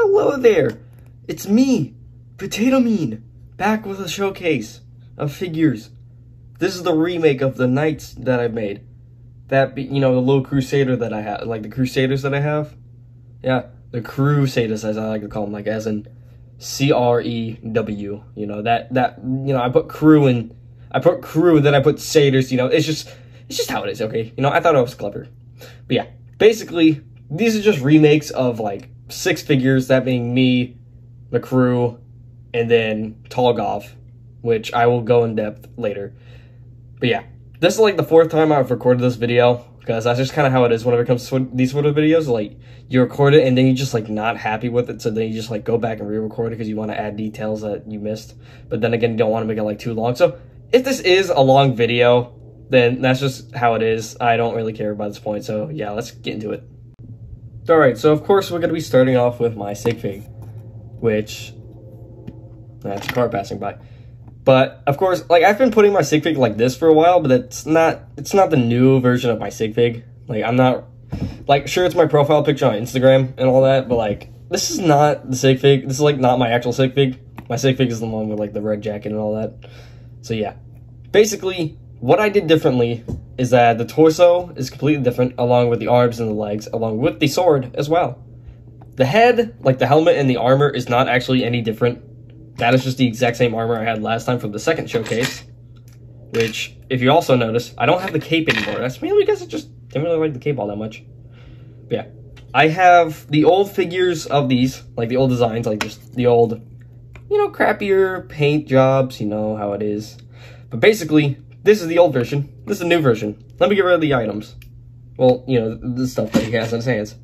Hello there! It's me, Potato Mean, back with a showcase of figures. This is the remake of the knights that I made. You know, the little crusader that I have, like the crusaders that I have. Yeah, the crusaders, as I like to call them, like as in C-R-E-W. You know, you know, I put crew, then I put satyrs, you know, it's just how it is, okay? You know, I thought I was clever. But yeah, basically, these are just remakes of like 6 figures, that being me, the crew, and then Tolgov, which I will go in depth later. But yeah, this is like the 4th time I've recorded this video, because that's just kind of how it is whenever it comes to these sort of videos. Like, you record it and then you're just like not happy with it, so then you just like go back and re-record it because you want to add details that you missed. But then again, you don't want to make it like too long. So if this is a long video, then that's just how it is. I don't really care by this point, so yeah, let's get into it. Alright, so of course we're going to be starting off with my sig fig, which, that's a car passing by. But of course, like, I've been putting my sig fig like this for a while, but it's not the new version of my sig fig. Like, I'm not, like, sure, it's my profile picture on Instagram and all that, but like, this is not the sig fig. This is like not my actual sig fig. My sig fig is the one with like the red jacket and all that. So yeah, basically, what I did differently is that the torso is completely different, along with the arms and the legs, along with the sword as well. The head, like the helmet and the armor, is not actually any different. That is just the exact same armor I had last time from the second showcase. Which, if you also notice, I don't have the cape anymore. That's mainly because I just didn't really like the cape all that much. But yeah, I have the old figures of these, like the old designs, like just the old, you know, crappier paint jobs, you know how it is. But basically, this is the old version. This is the new version. Let me get rid of the items. Well, you know, the stuff that he has in his hands.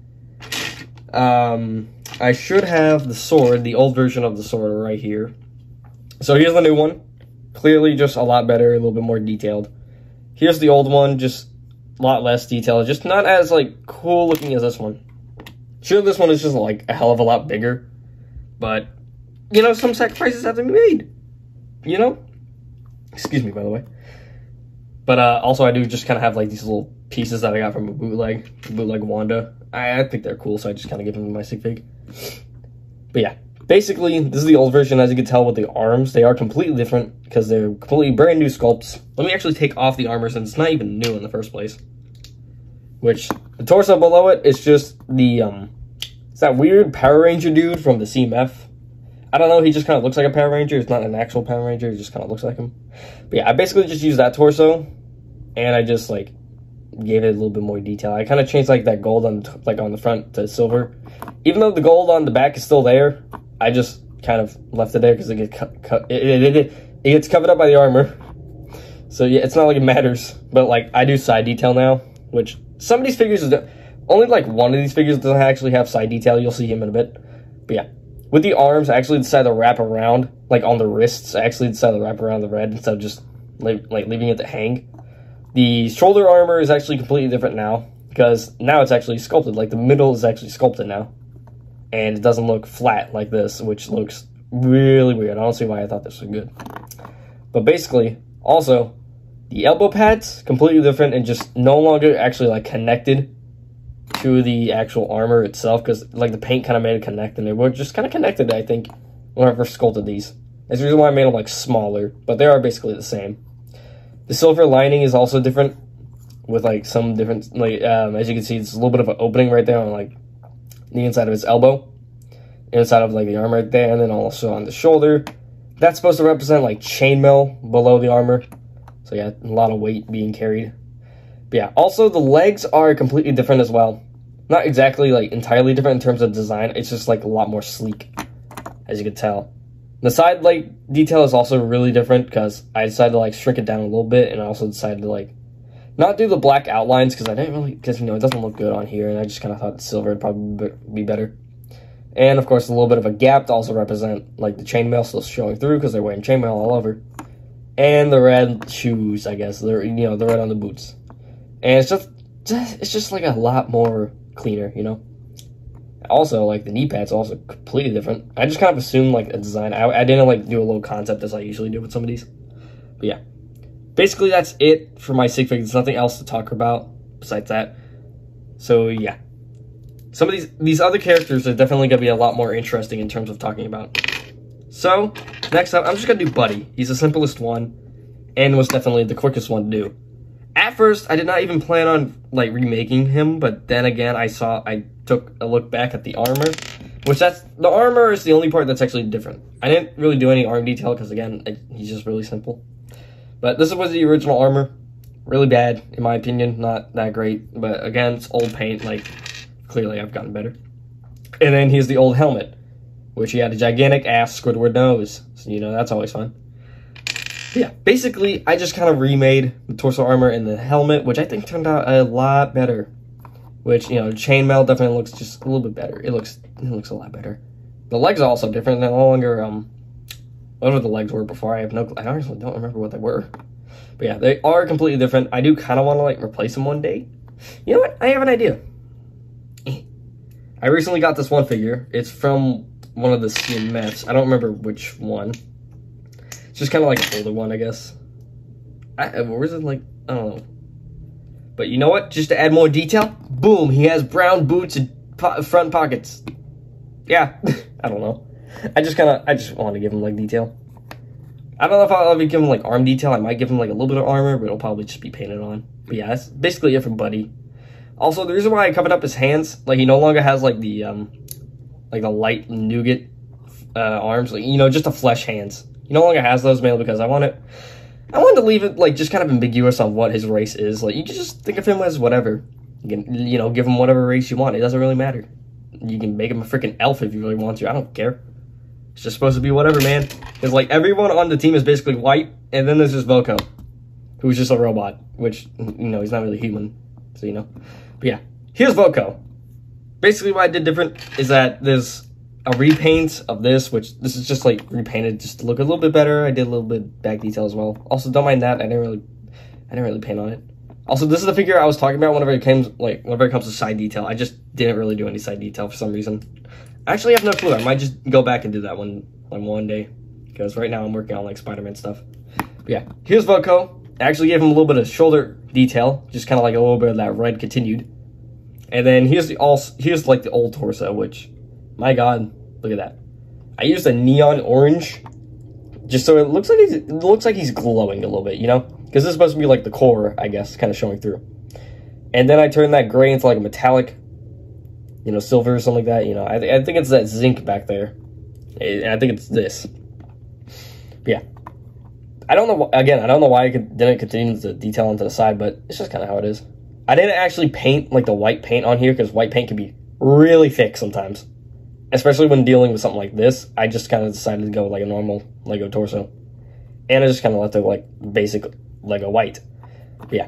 I should have the sword, the old version of the sword right here. So here's the new one. Clearly just a lot better, a little bit more detailed. Here's the old one, just a lot less detailed. Just not as, like, cool looking as this one. Sure, this one is just, like, a hell of a lot bigger. But, you know, some sacrifices have to be made. You know? Excuse me, by the way. But also I do just kind of have like these little pieces that I got from a bootleg Wanda. I think they're cool, so I just kind of give them my sig fig. But yeah, basically, this is the old version. As you can tell with the arms, they are completely different because they're completely brand new sculpts. Let me actually take off the armor since it's not even new in the first place. Which, the torso below it is just the, it's that weird Power Ranger dude from the CMF. I don't know, he just kind of looks like a Power Ranger. It's not an actual Power Ranger, he just kind of looks like him. But yeah, I basically just used that torso, and I just, like, gave it a little bit more detail. I kind of changed, like, that gold on the front to silver. Even though the gold on the back is still there, I just kind of left it there because it gets covered up by the armor. So yeah, it's not like it matters. But, like, I do side detail now, which some of these figures, only, like, one of these figures doesn't actually have side detail. You'll see him in a bit. But yeah. With the arms, I actually decided to wrap around, like on the wrists, I actually decided to wrap around the red instead of just like leaving it to hang. The shoulder armor is actually completely different now, because now it's actually sculpted, like the middle is actually sculpted now. And it doesn't look flat like this, which looks really weird. I don't see why I thought this was good. But basically, also, the elbow pads, completely different and just no longer actually like connected to the actual armor itself, because like the paint kind of made it connect, and they were just kind of connected, I think, when I first sculpted these. That's the reason why I made them like smaller, but they are basically the same. The silver lining is also different, with like some different, like as you can see, it's a little bit of an opening right there on like the inside of his elbow, inside of like the arm right there, and then also on the shoulder. That's supposed to represent like chainmail below the armor, so yeah, a lot of weight being carried. But yeah, also the legs are completely different as well. Not exactly like entirely different in terms of design, it's just like a lot more sleek, as you can tell. The side like detail is also really different because I decided to like shrink it down a little bit, and I also decided to like not do the black outlines because I didn't really, because you know, it doesn't look good on here, and I just kind of thought the silver would probably be better. And of course a little bit of a gap to also represent like the chainmail still showing through because they're wearing chainmail all over. And the red shoes, I guess, they're, you know, the red on the boots. And it's just like a lot more cleaner, you know? Also, like, the knee pads are also completely different. I just kind of assumed, like, a design. I didn't, like, do a little concept as I usually do with some of these. But, yeah. Basically, that's it for my sig fig. There's nothing else to talk about besides that. So, yeah. some of these other characters are definitely going to be a lot more interesting in terms of talking about. So, next up, I'm just going to do Buddy. He's the simplest one, and was definitely the quickest one to do. At first, I did not even plan on, like, remaking him, but then again, I took a look back at the armor, the armor is the only part that's actually different. I didn't really do any arm detail, because again, he's just really simple. But this was the original armor. Really bad, in my opinion, not that great, but again, it's old paint, like, clearly I've gotten better. And then here's the old helmet, which he had a gigantic ass Squidward nose, so you know, that's always fun. Yeah, basically, I just kind of remade the torso armor and the helmet, which I think turned out a lot better. Which, you know, chainmail definitely looks just a little bit better. It looks a lot better. The legs are also different. They're no longer, whatever the legs were before. I honestly don't remember what they were. But yeah, they are completely different. I do kind of want to, like, replace them one day. You know what? I have an idea. I recently got this one figure. It's from one of the CMFs. I don't remember which one. It's just kind of like an older one, I guess. Where is it, like, I don't know. But you know what? Just to add more detail, boom, he has brown boots and front pockets. Yeah, I don't know. I just want to give him, like, detail. I don't know if I'll ever give him, like, arm detail. I might give him, like, a little bit of armor, but it'll probably just be painted on. But yeah, that's basically it for Buddy. Also, the reason why I covered up his hands, like, he no longer has, like, the light nougat arms, like, you know, just the flesh hands. He no longer has those, mainly because I wanted to leave it, like, just kind of ambiguous on what his race is. Like, you can just think of him as whatever. You can, you know, give him whatever race you want. It doesn't really matter. You can make him a freaking elf if you really want to. I don't care. It's just supposed to be whatever, man. Because, like, everyone on the team is basically white, and then there's just Voco, who's just a robot, which, you know, he's not really human, so, you know. But, yeah, here's Voco. Basically, what I did different is that there's a repaint of this, which this is just, like, repainted just to look a little bit better. I did a little bit back detail as well. Also, don't mind that. I didn't really paint on it. Also, this is the figure I was talking about whenever it comes to side detail. I just didn't really do any side detail for some reason. I actually have no clue. I might just go back and do that one day. Because right now I'm working on, like, Spider-Man stuff. But yeah, here's Voco. I actually gave him a little bit of shoulder detail. Just kind of like a little bit of that red continued. And then here's like the old torso, which, my god, look at that. I used a neon orange. Just so it looks like he's glowing a little bit, you know? Because this is supposed to be like the core, I guess, kind of showing through. And then I turned that gray into like a metallic, you know, silver or something like that. You know, I think it's that zinc back there. I think it's this. But yeah. I don't know, again, I don't know why I didn't continue the detail onto the side, but it's just kind of how it is. I didn't actually paint like the white paint on here because white paint can be really thick sometimes. Especially when dealing with something like this. I just kind of decided to go with like a normal Lego torso. And I just kind of left it like basic Lego white. But yeah,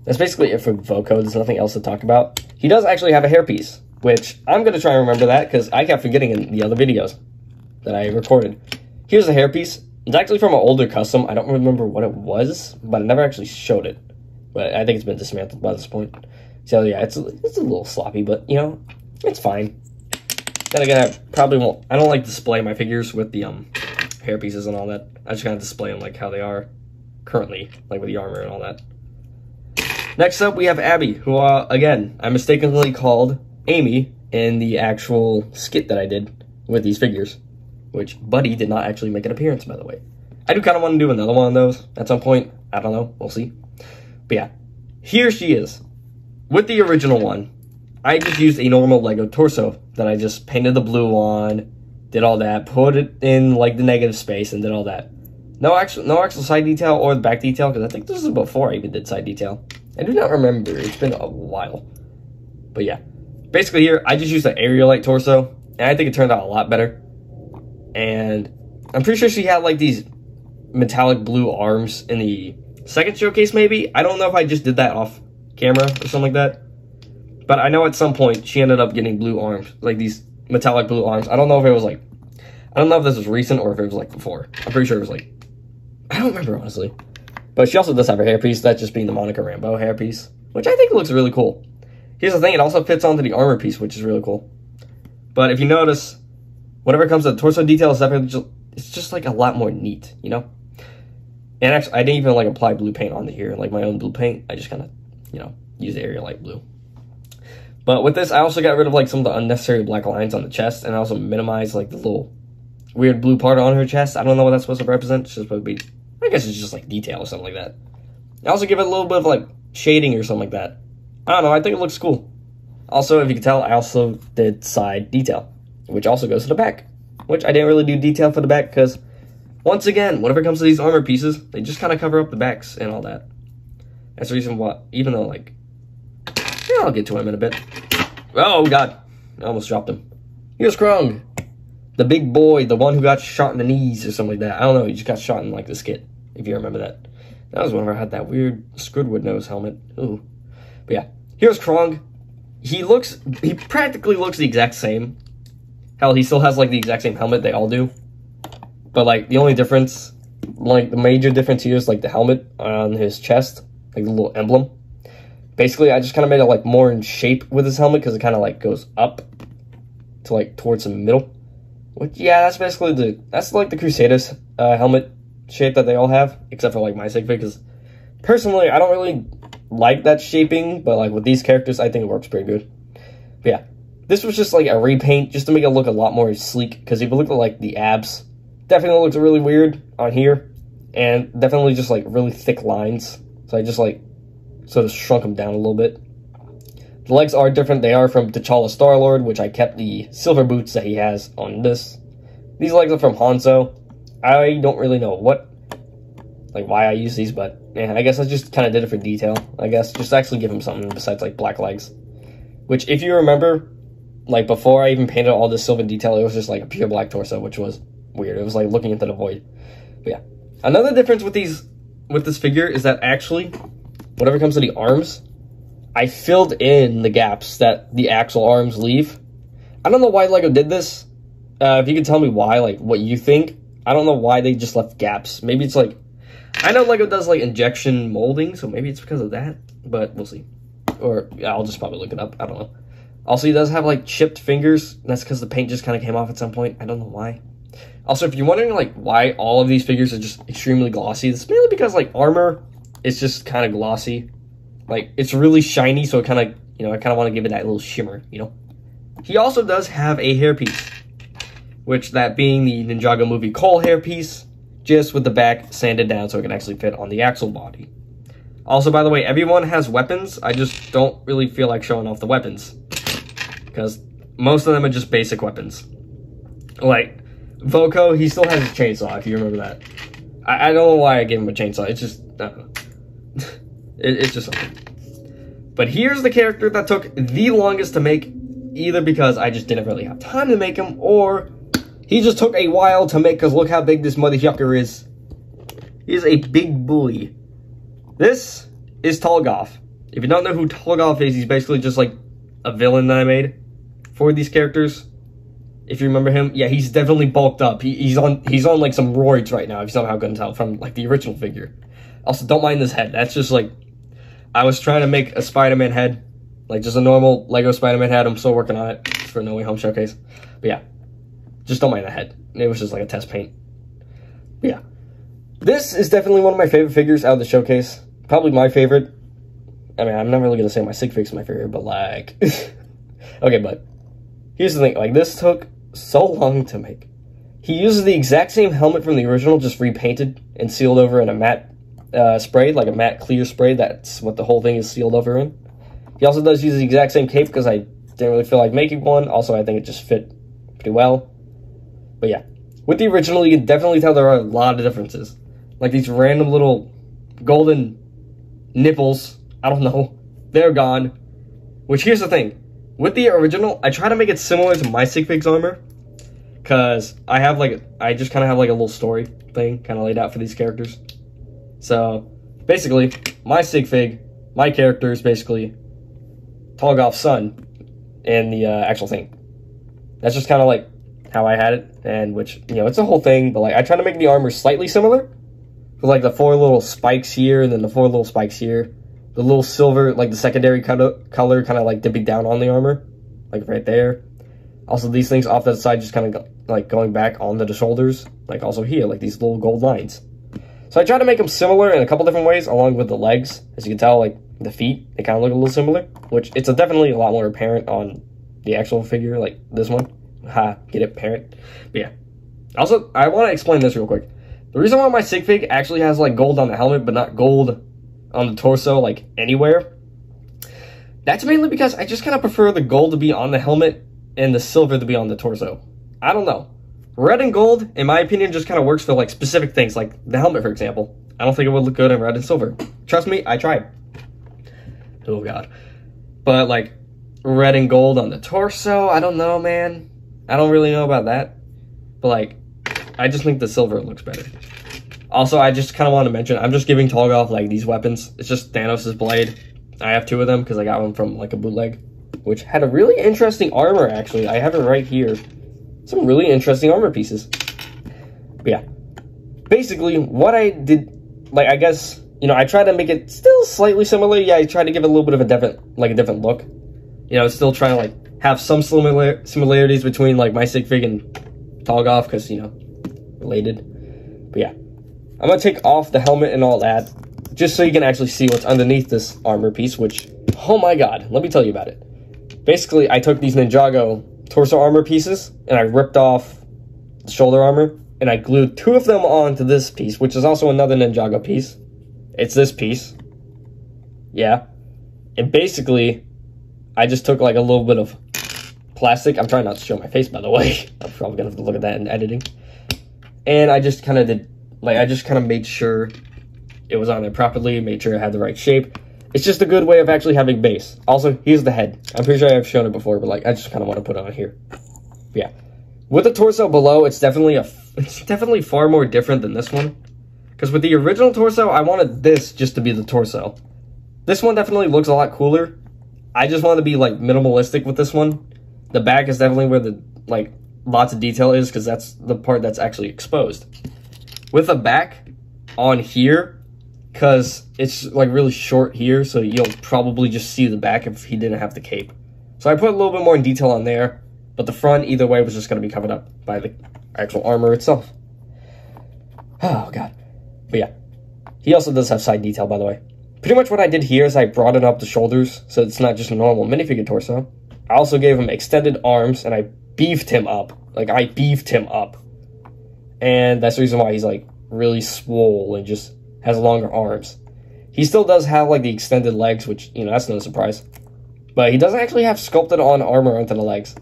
that's basically it for Voco. There's nothing else to talk about. He does actually have a hairpiece, which I'm going to try and remember that because I kept forgetting in the other videos that I recorded. Here's the hairpiece. It's actually from an older custom. I don't remember what it was, but I never actually showed it. But I think it's been dismantled by this point. So yeah, it's a little sloppy, but you know, it's fine. Then again, I probably won't. I don't like display my figures with the hair pieces and all that. I just kind of display them like how they are currently, like with the armor and all that. Next up, we have Abby, who again I mistakenly called Amy in the actual skit that I did with these figures, which Buddy did not actually make an appearance, by the way. I do kind of want to do another one of those at some point. I don't know. We'll see. But yeah, here she is. With the original one, I just used a normal Lego torso that I just painted the blue on, did all that, put it in like the negative space, and did all that. No actual side detail or the back detail, because I think this is before I even did side detail. I do not remember. It's been a while. But yeah, basically here, I just used an Aerialite torso, and I think it turned out a lot better. And I'm pretty sure she had like these metallic blue arms in the second showcase, maybe? I don't know if I just did that off camera or something like that. But I know at some point she ended up getting blue arms, like these metallic blue arms. I don't know if it was like, I don't know if this was recent or if it was like before. I'm pretty sure it was like, I don't remember honestly. But she also does have her hairpiece, that just being the Monica Rambeau hairpiece, which I think looks really cool. Here's the thing, it also fits onto the armor piece, which is really cool. But if you notice, whenever it comes to the torso detail, it's just like a lot more neat, you know? And actually, I didn't even like apply blue paint onto here, like my own blue paint. I just kind of, you know, use the Aerialite blue. But with this, I also got rid of like some of the unnecessary black lines on the chest, and I also minimized like the little weird blue part on her chest. I don't know what that's supposed to represent. It's just supposed to be, I guess it's just like detail or something like that. I also give it a little bit of like shading or something like that. I don't know, I think it looks cool. Also, if you can tell, I also did side detail, which also goes to the back, which I didn't really do detail for the back because, once again, whenever it comes to these armor pieces, they just kind of cover up the backs and all that. That's the reason why, even though, like, yeah, I'll get to him in a bit. Oh, God. I almost dropped him. Here's Krung. The big boy, the one who got shot in the knees or something like that. I don't know, he just got shot in, like, the skit, if you remember that. That was whenever I had that weird Squidward nose helmet. Ooh. But yeah, here's Krung. He practically looks the exact same. Hell, he still has, like, the exact same helmet they all do. But, like, the only difference, like, the major difference here is, like, the helmet on his chest. Like, the little emblem. Basically, I just kind of made it, like, more in shape with his helmet, because it kind of, like, goes up to, like, towards the middle. Which, yeah, that's basically that's, like, the Crusaders helmet shape that they all have, except for, like, my sig fig, because, personally, I don't really like that shaping, but, like, with these characters, I think it works pretty good. But, yeah, this was just, like, a repaint, just to make it look a lot more sleek, because if you look at, like, the abs, definitely looks really weird on here, and definitely just, like, really thick lines. So I just, like, sort of shrunk them down a little bit. The legs are different. They are from T'Challa Star-Lord, which I kept the silver boots that he has on this. These legs are from Hanzo. I don't really know why I use these, but yeah, I guess I just kind of did it for detail. I guess just to actually give him something besides, like, black legs. Which, if you remember, like, before I even painted all this silver detail, it was just, like, a pure black torso, which was weird. It was, like, looking into the void. But yeah. Another difference with this figure is that actually, whenever it comes to the arms, I filled in the gaps that the actual arms leave. I don't know why LEGO did this. If you could tell me why, like, what you think. I don't know why they just left gaps. Maybe it's, like, I know LEGO does, like, injection molding, so maybe it's because of that, but we'll see. Or, yeah, I'll just probably look it up. I don't know. Also, he does have, like, chipped fingers. And that's because the paint just kind of came off at some point. I don't know why. Also, if you're wondering, like, why all of these figures are just extremely glossy, it's mainly because, like, armor is just kind of glossy. Like, it's really shiny, so it kind of, you know, I kind of want to give it that little shimmer, you know? He also does have a hairpiece, which that being the Ninjago movie Cole hairpiece, just with the back sanded down so it can actually fit on the axle body. Also, by the way, everyone has weapons. I just don't really feel like showing off the weapons, because most of them are just basic weapons. Like, Voko, he still has his chainsaw, if you remember that. I don't know why I gave him a chainsaw. It's just, I don't know. It's just something. But here's the character that took the longest to make, either because I just didn't really have time to make him, or he just took a while to make, because look how big this motherfucker is. He's a big boy. This is Tolgoth. If you don't know who Tolgoth is, he's basically just like a villain that I made for these characters. If you remember him, yeah, he's definitely bulked up. He's on like some roids right now, if you somehow couldn't tell from like the original figure. Also, don't mind this head. That's just like, I was trying to make a Spider-Man head, like just a normal Lego Spider-Man head. I'm still working on it for No Way Home Showcase. But yeah, just don't mind the head. It was just like a test paint. But yeah, this is definitely one of my favorite figures out of the showcase. Probably my favorite. I mean, I'm not really gonna say my sig fig's my favorite, but like, okay, but here's the thing. Like, this took so long to make. He uses the exact same helmet from the original, just repainted and sealed over in a matte spray, like a matte clear spray. That's what the whole thing is sealed over in. He also does use the exact same cape because I didn't really feel like making one. Also, I think it just fit pretty well. But yeah, with the original, you can definitely tell there are a lot of differences. Like these random little golden nipples, I don't know, they're gone. Which, here's the thing. With the original, I try to make it similar to my sig fig's armor, because I just kind of have like a little story thing kind of laid out for these characters. So, basically, my sig fig, my character is basically Tolgoth's son in the actual thing. That's just kind of like how I had it, and which, you know, it's a whole thing, but like I try to make the armor slightly similar. With like the 4 little spikes here, and then the 4 little spikes here. The little silver, like the secondary color kind of like dipping down on the armor, like right there. Also, these things off to the side just kind of like going back onto the shoulders, like also here, like these little gold lines. So I try to make them similar in a couple different ways, along with the legs. As you can tell, like the feet, they kind of look a little similar, which it's definitely a lot more apparent on the actual figure, like this one. Ha, get it, parent? But yeah. Also, I want to explain this real quick. The reason why my sig fig actually has like gold on the helmet, but not gold on the torso, like anywhere, that's mainly because I just kind of prefer the gold to be on the helmet and the silver to be on the torso. I don't know. Red and gold, in my opinion, just kind of works for like specific things, like the helmet, for example. I don't think it would look good in red and silver. Trust me, I tried. Oh god. But like red and gold on the torso, I don't know, man. I don't really know about that. But like, I just think the silver looks better. Also, I just kind of want to mention, I'm just giving Tolgoth like these weapons. It's just Thanos' blade. I have 2 of them because I got one from like a bootleg, which had a really interesting armor, actually. I have it right here. Some really interesting armor pieces. But yeah. Basically, what I did, like, I guess, you know, I tried to make it still slightly similar. Yeah, I tried to give it a little bit of a different look. You know, still trying to, like, have some similarities between, like, my sig fig and Tolgoth, because, you know, related. But yeah. I'm going to take off the helmet and all that, just so you can actually see what's underneath this armor piece, which, oh my god, let me tell you about it. Basically, I took these Ninjago torso armor pieces, and I ripped off the shoulder armor, and I glued 2 of them onto this piece, which is also another Ninjago piece. It's this piece. Yeah. And basically, I just took like a little bit of plastic. I'm trying not to show my face, by the way. I'm probably gonna have to look at that in editing. And I just kind of did, like, I just kind of made sure it was on there properly, made sure it had the right shape. It's just a good way of actually having base. Also, here's the head. I'm pretty sure I've shown it before, but like, I just kind of want to put it on here. But yeah. With the torso below, it's definitely far more different than this one. Because with the original torso, I wanted this just to be the torso. This one definitely looks a lot cooler. I just want to be like minimalistic with this one. The back is definitely where the like lots of detail is, because that's the part that's actually exposed. With the back on here, because it's like really short here, so you'll probably just see the back if he didn't have the cape. So I put a little bit more in detail on there, but the front, either way, was just going to be covered up by the actual armor itself. Oh, God. But yeah, he also does have side detail, by the way. Pretty much what I did here is I broadened up the shoulders, so it's not just a normal minifigure torso. I also gave him extended arms, and I beefed him up. Like, I beefed him up. And that's the reason why he's, like, really swole and just has longer arms. He still does have, like, the extended legs, which, you know, that's no surprise. But he doesn't actually have sculpted on armor onto the legs.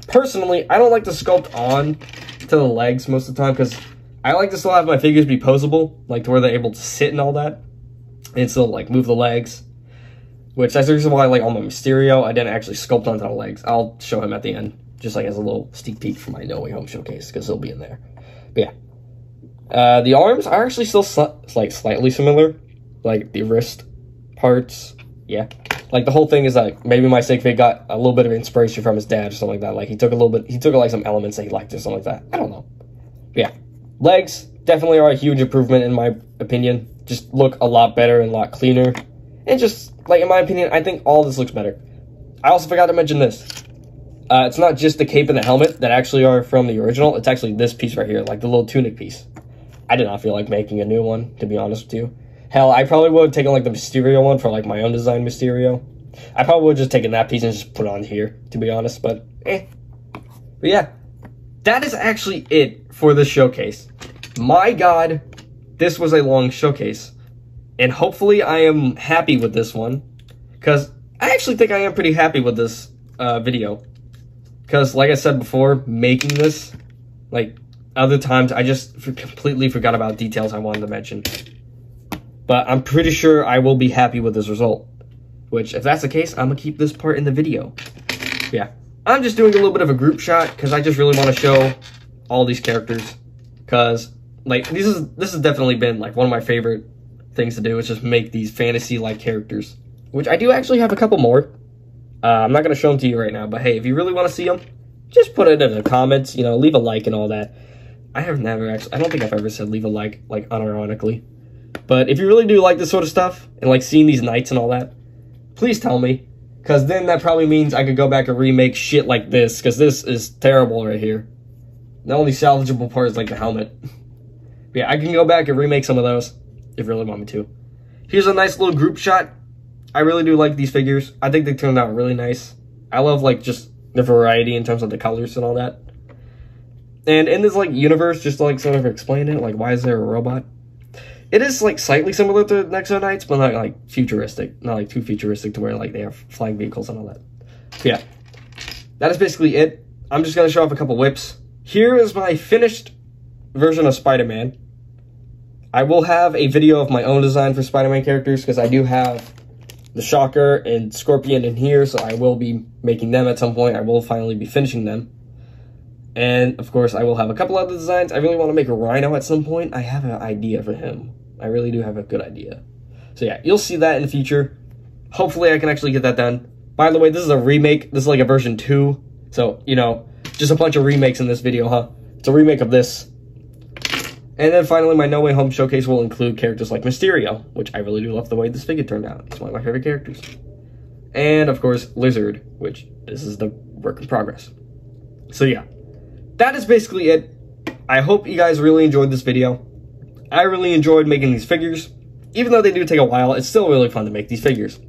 Personally, I don't like to sculpt on to the legs most of the time, because I like to still have my figures be posable, like to where they're able to sit and all that, and still like move the legs. Which that's the reason why, like, on my Mysterio, I didn't actually sculpt onto the legs. I'll show him at the end, just like as a little sneak peek for my No Way Home showcase, because he'll be in there. But yeah, the arms are actually still like slightly similar, like the wrist parts. Yeah, like the whole thing is like maybe my sig fig got a little bit of inspiration from his dad or something like that. Like he took like some elements that he liked or something like that. I don't know. But yeah, legs definitely are a huge improvement in my opinion. Just look a lot better and a lot cleaner. And just, like, in my opinion, I think all this looks better. I also forgot to mention this. It's not just the cape and the helmet that actually are from the original. It's actually this piece right here, like the little tunic piece. I did not feel like making a new one, to be honest with you. Hell, I probably would have taken, like, the Mysterio one for, like, my own design Mysterio. I probably would have just taken that piece and just put it on here, to be honest, but eh. But yeah, that is actually it for this showcase. My God, this was a long showcase. And hopefully I am happy with this one, because I actually think I am pretty happy with this video. Because, like I said before, making this, like, other times, I just completely forgot about details I wanted to mention. But I'm pretty sure I will be happy with this result. Which, if that's the case, I'm going to keep this part in the video. Yeah. I'm just doing a little bit of a group shot, because I just really want to show all these characters. Because, like, this has definitely been, like, one of my favorite things to do, is just make these fantasy-like characters. Which I do actually have a couple more. I'm not going to show them to you right now, but hey, if you really want to see them, just put it in the comments, you know, leave a like and all that. I don't think I've ever said leave a like unironically. But if you really do like this sort of stuff, and like seeing these knights and all that, please tell me. Because then that probably means I could go back and remake shit like this, because this is terrible right here. The only salvageable part is like the helmet. But yeah, I can go back and remake some of those, if you really want me to. Here's a nice little group shot. I really do like these figures. I think they turned out really nice. I love, like, just the variety in terms of the colors and all that. And in this, like, universe, just to, like, sort of explain it, like, why is there a robot? It is, like, slightly similar to Nexo Knights, but not, like, futuristic. Not, like, too futuristic to where, like, they have flying vehicles and all that. So, yeah. That is basically it. I'm just going to show off a couple whips. Here is my finished version of Spider-Man. I will have a video of my own design for Spider-Man characters, because I do have the Shocker and Scorpion in here, so I will be making them at some point. I will finally be finishing them. And, of course, I will have a couple other designs. I really want to make a Rhino at some point. I have an idea for him. I really do have a good idea. So, yeah, you'll see that in the future. Hopefully, I can actually get that done. By the way, this is a remake. This is like a version 2. So, you know, just a bunch of remakes in this video, huh? It's a remake of this. And then finally, my No Way Home showcase will include characters like Mysterio, which I really do love the way this figure turned out. He's one of my favorite characters. And, of course, Lizard, which this is the work in progress. So, yeah. That is basically it. I hope you guys really enjoyed this video. I really enjoyed making these figures. Even though they do take a while, it's still really fun to make these figures.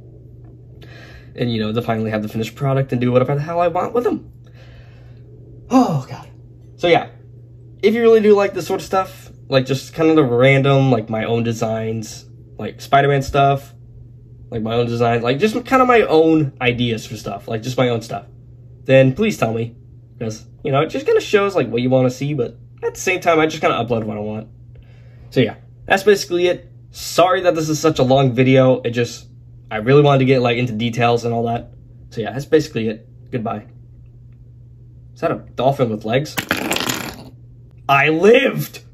And, you know, to finally have the finished product and do whatever the hell I want with them. Oh, God. So, yeah. If you really do like this sort of stuff, like just kind of the random, like my own designs, like Spider-Man stuff, like my own designs, like just kind of my own ideas for stuff, like just my own stuff, then please tell me. Because, you know, it just kind of shows, like, what you want to see, but at the same time, I just kind of upload what I want. So, yeah, that's basically it. Sorry that this is such a long video. It just, I really wanted to get, like, into details and all that. So, yeah, that's basically it. Goodbye. Is that a dolphin with legs? I lived!